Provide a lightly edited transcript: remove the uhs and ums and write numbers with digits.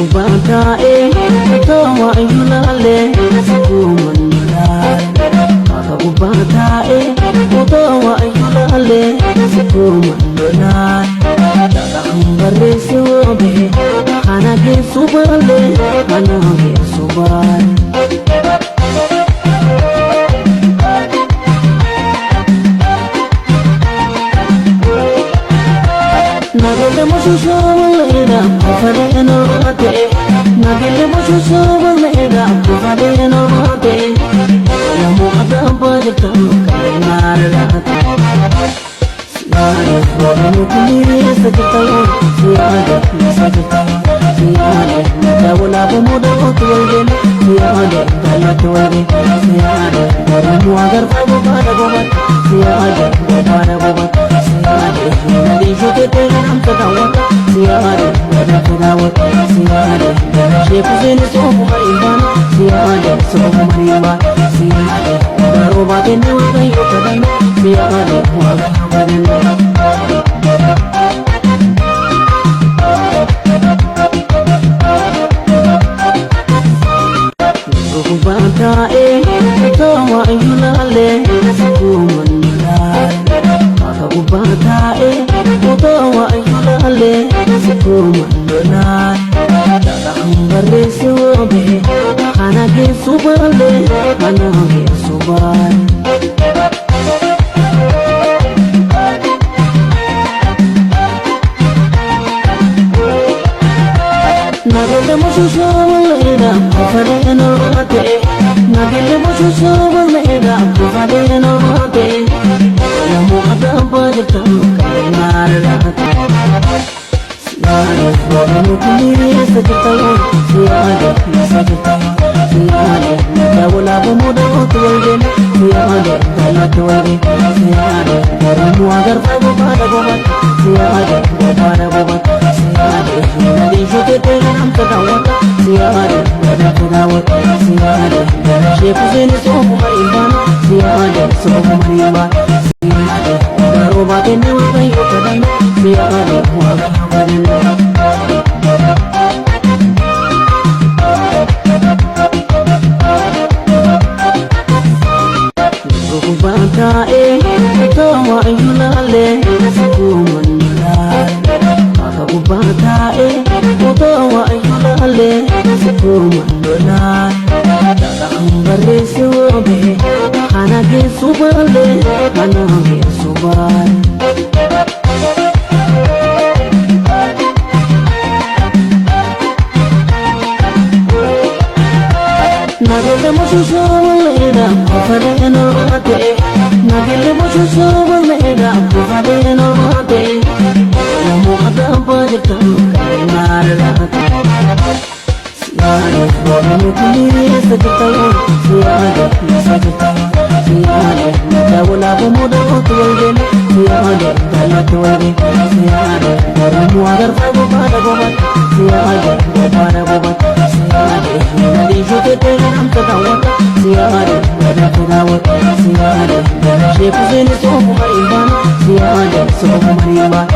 Kubatae tawa yulale kumanulai Kubatae tawa yulale kumanulai Dalam berisubi Hanagi subale Hanagi subale Nagele mushushu leda kufade no mate Nagele mushushu leda kufade no mate Yamu adamba jeta kainara Siare foro kumiri sakita Siare sakita Siare dawla bumuda otwelgen Siare dalla twelgen Siare daramu agar fago pada gobat Siare pada gobat Siare nadi jote nam kadawat Siare nada kadawat Siare shepu zeni sohu marimban Siare sohu marimban Siare daro baten nawa yo kadan Siare waga kadan Kubatae tawa yulale kumanulai Kubatae tawa yulale kumanulai Dalam berisubi Hanagi subale Hanagi subale Nagele mushushu leda kufade no mate Nagele mushushu leda kufade no mate Yamu adamba jeta kainara Siare foro kumiri sakita Siare sakita Siare dawla bumuda otwelgen Siare dalla twelgen Siare daramu agar fago pada gobat Siare pada gobat Siare nadi jote nam kadawat Siare nada kadawat Siare shepu zeni sohu marimban Siare sohu marimban Siare daro baten nawa yo kadan Siare waga kadan Kubatae tawa yulale kumanulai Kubatae tawa yulale kumanulai Dalam berisubi Hanagi subale Hanagi subale Nagele mushushu leda kufade no mate Nagele mushushu leda kufade no mate Yamu adamba jeta kainara Siare foro kumiri sakita Siare sakita Siare dawla bumuda otwelgen Siare dalla twelgen Siare daramu agar fago pada gobat Siare pada gobat Siare nadi jote nam kadawat Siare nada kadawat Siare shepu zeni sohu marimban Siare sohu marimban